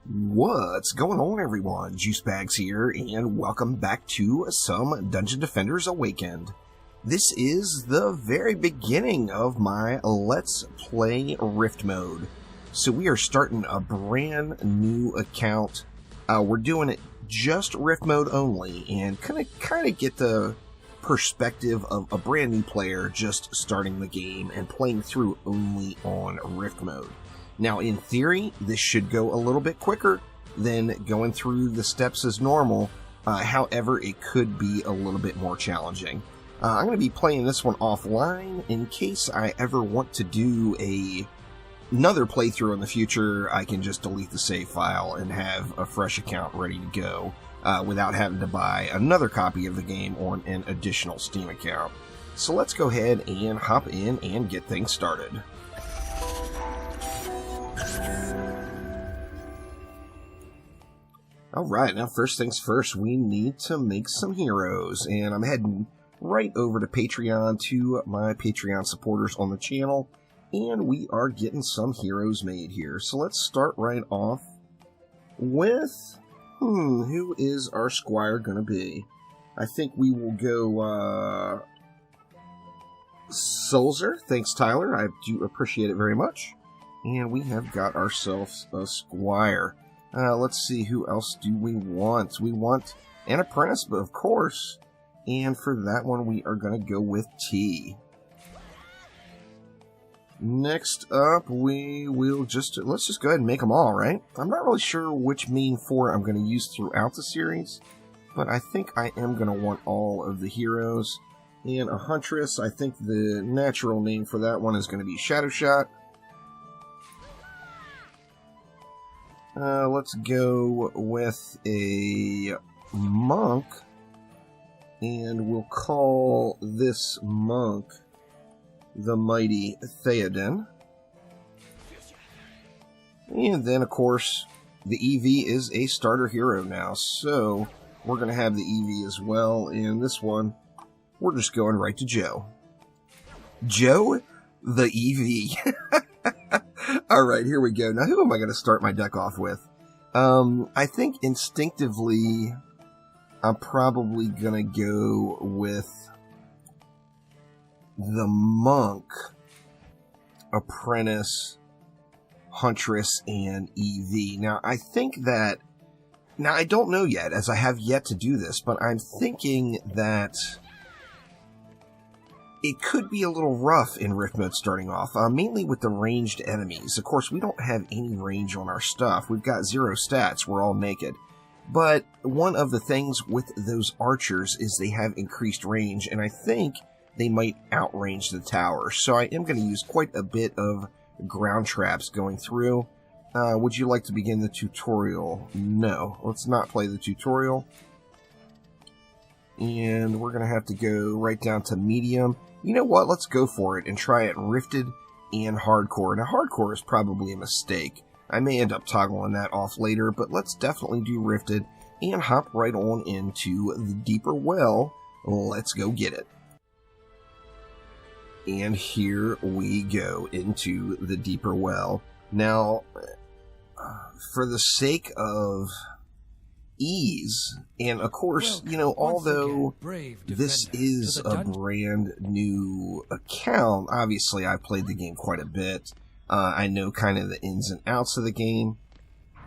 What's going on, everyone? Juicebags here, and welcome back to some Dungeon Defenders Awakened. This is the very beginning of my Let's Play Rift mode. So we are starting a brand new account. We're doing it just Rift mode only, and kind of get the perspective of a brand new player just starting the game and playing through only on Rift mode. Now, in theory, this should go a little bit quicker than going through the steps as normal. However, it could be a little bit more challenging. I'm going to be playing this one offline in case I ever want to do another playthrough in the future. I can just delete the save file and have a fresh account ready to go without having to buy another copy of the game on an additional Steam account. So let's go ahead and hop in and get things started. Alright, now first things first, we need to make some heroes, and I'm heading right over to Patreon to my Patreon supporters on the channel, and we are getting some heroes made here. So let's start right off with, who is our squire gonna be? I think we will go, Sulzer. Thanks, Tyler, I do appreciate it very much. And we have got ourselves a squire. Let's see, who else do we want? We want an apprentice, but of course. And for that one, we are going to go with T. Next up, we will let's just go ahead and make them all, right? I'm not really sure which mean for I'm going to use throughout the series, but I think I am going to want all of the heroes. And a huntress, I think the natural name for that one is going to be Shadowshot. Let's go with a monk, and we'll call this monk the Mighty Theoden. And then, of course, the EV is a starter hero now, so we're going to have the EV as well, and this one, we're just going right to Joe. Joe, the EV. Alright, here we go. Now, who am I going to start my deck off with? I think instinctively, I'm probably going to go with the monk, apprentice, huntress, and EV. Now, I think that... Now, I don't know yet, as I have yet to do this, but I'm thinking that it could be a little rough in Rift mode starting off, mainly with the ranged enemies. Of course, we don't have any range on our stuff. We've got 0 stats. We're all naked. But one of the things with those archers is they have increased range, and I think they might outrange the tower. So I am going to use quite a bit of ground traps going through. Would you like to begin the tutorial? No. Let's not play the tutorial. And we're going to have to go right down to medium. You know what? Let's go for it and try it Rifted and Hardcore. Now, Hardcore is probably a mistake. I may end up toggling that off later, but let's definitely do Rifted and hop right on into the Deeper Well. Let's go get it. And here we go into the Deeper Well. Now, for the sake of ease, and of course, you know, although this is a brand new account, obviously I played the game quite a bit. I know kind of the ins and outs of the game,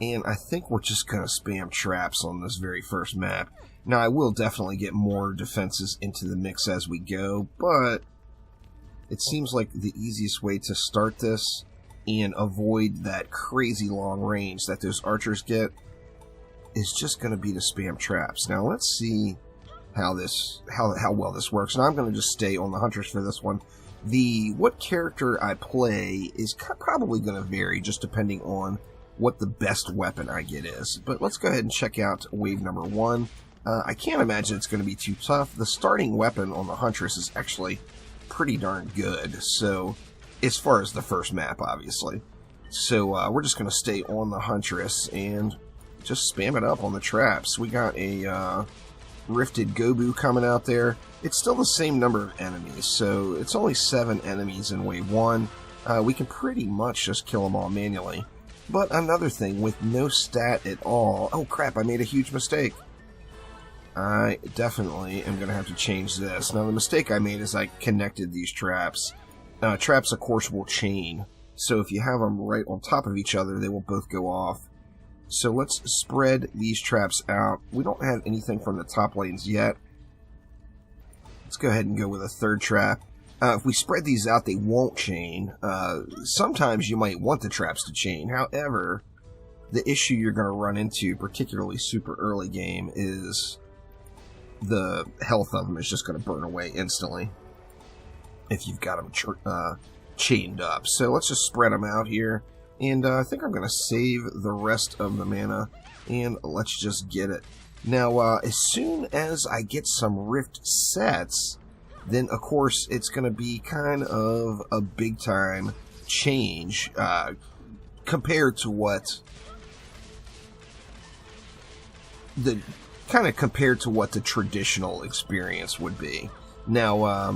and I think we're just going to spam traps on this very first map. Now, I will definitely get more defenses into the mix as we go, but it seems like the easiest way to start this and avoid that crazy long range that those archers get is just going to be to spam traps. Now let's see how well this works. And I'm going to just stay on the hunters for this one. What character I play is probably going to vary just depending on what the best weapon I get is. But let's go ahead and check out wave number 1. I can't imagine it's going to be too tough. The starting weapon on the huntress is actually pretty darn good. So as far as the first map, obviously. So we're just going to stay on the huntress and just spam it up on the traps. We got a Rifted Gobu coming out there. It's still the same number of enemies, so it's only 7 enemies in wave 1. We can pretty much just kill them all manually. But another thing, with no stat at all... Oh crap, I made a huge mistake. I definitely am going to have to change this. Now the mistake I made is I connected these traps. Traps, of course, will chain. So if you have them right on top of each other, they will both go off. So let's spread these traps out. We don't have anything from the top lanes yet. Let's go ahead and go with a third trap. If we spread these out, they won't chain. Sometimes you might want the traps to chain. However, the issue you're going to run into, particularly super early game, is the health of them is just going to burn away instantly if you've got them chained up. So let's just spread them out here. And I think I'm going to save the rest of the mana, and let's just get it. Now, as soon as I get some Rift sets, then, of course, it's going to be kind of a big-time change compared to what the traditional experience would be. Now,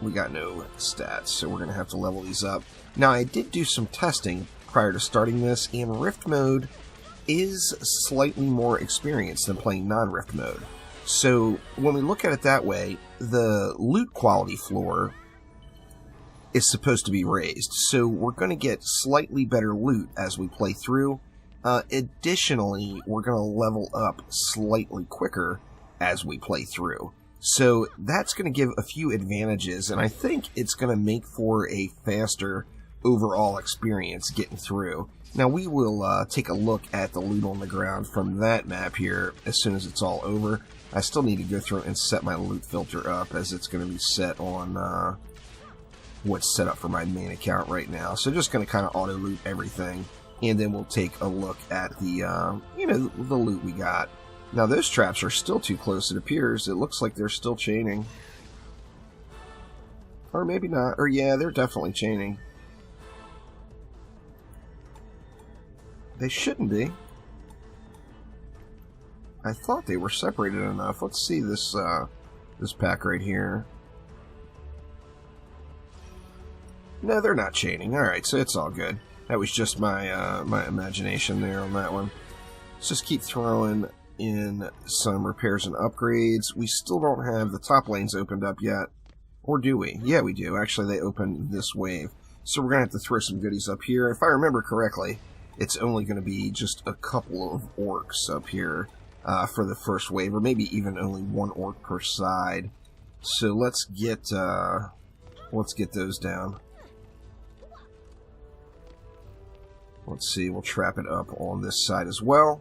we got no stats, so we're going to have to level these up. Now, I did do some testing prior to starting this, and Rift mode is slightly more experienced than playing non-Rift mode. So, when we look at it that way, the loot quality floor is supposed to be raised. So, we're going to get slightly better loot as we play through. Additionally, we're going to level up slightly quicker as we play through. So, that's going to give a few advantages, and I think it's going to make for a faster overall experience getting through. Now, we will take a look at the loot on the ground from that map here as soon as it's all over. I still need to go through and set my loot filter up, as it's going to be set on what's set up for my main account right now. So just going to kind of auto loot everything, and then we'll take a look at the the loot we got. Now those traps are still too close, it appears. It looks like they're still chaining. Or maybe not. Or yeah, they're definitely chaining. They shouldn't be. I thought they were separated enough. Let's see this this pack right here. No, they're not chaining. Alright, so it's all good. That was just my my imagination there on that one. Let's just keep throwing in some repairs and upgrades. We still don't have the top lanes opened up yet. Or do we? Yeah, we do. Actually, they opened this wave. So we're going to have to throw some goodies up here. If I remember correctly, it's only going to be just a couple of orcs up here for the first wave, or maybe even only one orc per side. So let's get those down. Let's see, we'll trap it up on this side as well.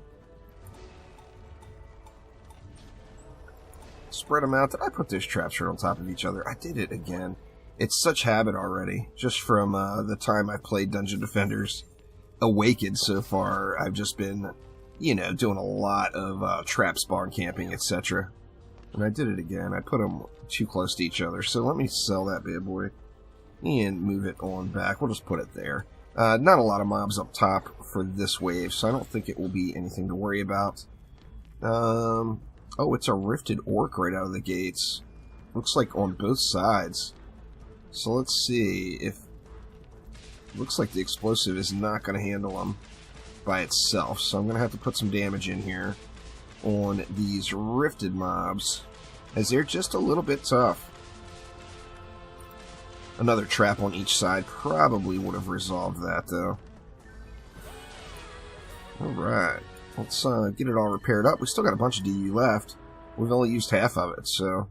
Spread them out. Did I put those traps right on top of each other? I did it again. It's such habit already, just from the time I played Dungeon Defenders Awakened so far. I've just been, doing a lot of trap spawn camping, etc. And I did it again. I put them too close to each other. So let me sell that bad boy and move it on back. We'll just put it there. Not a lot of mobs up top for this wave, so I don't think it will be anything to worry about. Oh, it's a rifted orc right out of the gates. Looks like on both sides. So let's see if... Looks like the explosive is not going to handle them by itself, so I'm going to have to put some damage in here on these rifted mobs, as they're just a little bit tough. Another trap on each side probably would have resolved that, though. Alright, let's get it all repaired up. We still got a bunch of DU left. We've only used half of it, so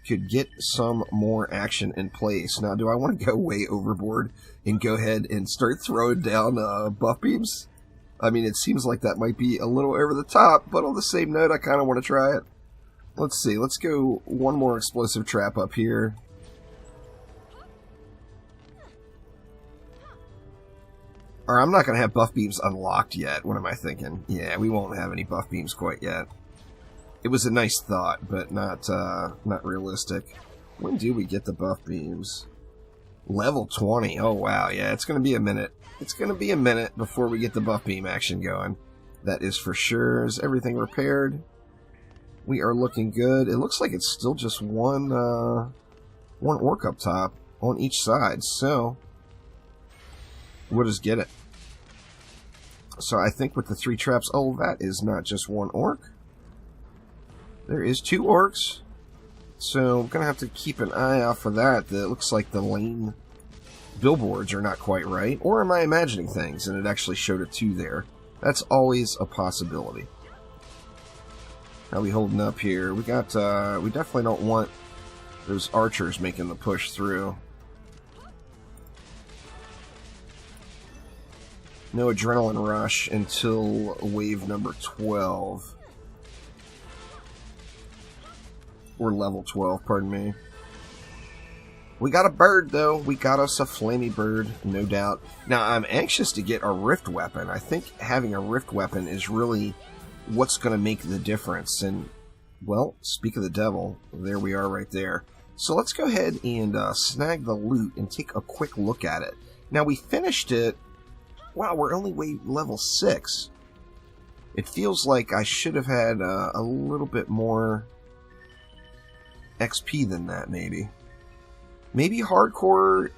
could get some more action in place. Now, do I want to go way overboard and go ahead and start throwing down buff beams? I mean, it seems like that might be a little over the top, but on the same note, I kind of want to try it. Let's see, let's go one more explosive trap up here. Or I'm not going to have buff beams unlocked yet. What am I thinking? Yeah, we won't have any buff beams quite yet. It was a nice thought, but not realistic. When do we get the buff beams? Level 20. Oh, wow. Yeah, it's going to be a minute. It's going to be a minute before we get the buff beam action going. That is for sure. Is everything repaired? We are looking good. It looks like it's still just one orc up top on each side. So, we'll just get it. So I think with the 3 traps... Oh, that is not just 1 orc. There is 2 orcs. So I'm going to have to keep an eye out for that. It looks like the lane billboards are not quite right. Or am I imagining things and it actually showed a 2 there? That's always a possibility. How are we holding up here? We got, we definitely don't want those archers making the push through. No adrenaline rush until wave number 12. Or level 12, pardon me. We got a bird, though. We got us a flamey bird, no doubt. Now, I'm anxious to get a rift weapon. I think having a rift weapon is really what's going to make the difference. And, well, speak of the devil, there we are right there. So let's go ahead and snag the loot and take a quick look at it. Now, we finished it. Wow, we're only level 6. It feels like I should have had a little bit more XP than that, maybe. Maybe hardcore...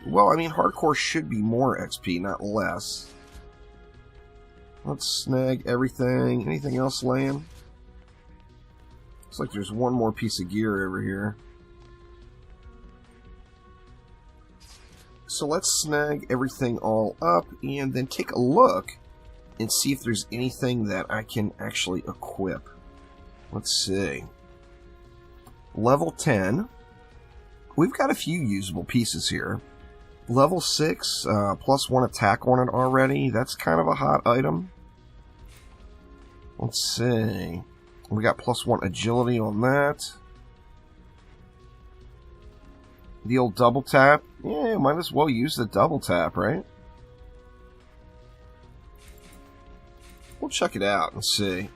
Well, I mean, hardcore should be more XP, not less. Let's snag everything. Anything else laying? Looks like there's one more piece of gear over here. So let's snag everything all up and then take a look and see if there's anything that I can actually equip. Let's see. Level 10. We've got a few usable pieces here. Level 6, plus 1 attack on it already. That's kind of a hot item. Let's see. We got plus 1 agility on that. The old double tap. Yeah, might as well use the double tap, right? We'll check it out and see.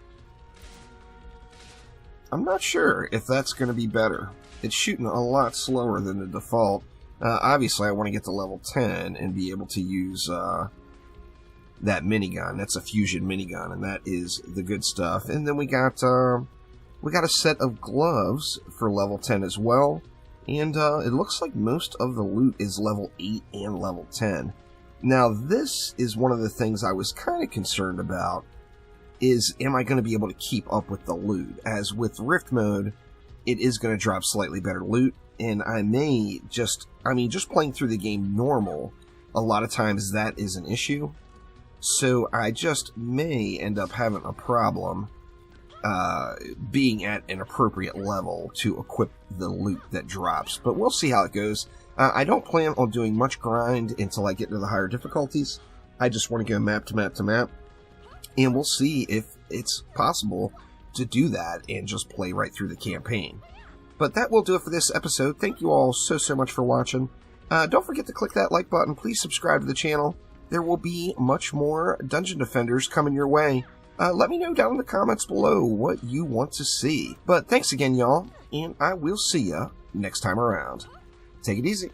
I'm not sure if that's going to be better. It's shooting a lot slower than the default. Obviously, I want to get to level 10 and be able to use that minigun. That's a fusion minigun, and that is the good stuff. And then we got a set of gloves for level 10 as well. And it looks like most of the loot is level 8 and level 10. Now, this is one of the things I was kind of concerned about, is am I going to be able to keep up with the loot? As with Rift mode, it is going to drop slightly better loot, and I may just playing through the game normal, a lot of times that is an issue. So I just may end up having a problem being at an appropriate level to equip the loot that drops. But we'll see how it goes. I don't plan on doing much grind until I get to the higher difficulties. I just want to go map to map to map. And we'll see if it's possible to do that and just play right through the campaign. But that will do it for this episode. Thank you all so much for watching. Don't forget to click that like button. Please subscribe to the channel. There will be much more Dungeon Defenders coming your way. Let me know down in the comments below what you want to see. But thanks again, y'all, and I will see ya next time around. Take it easy.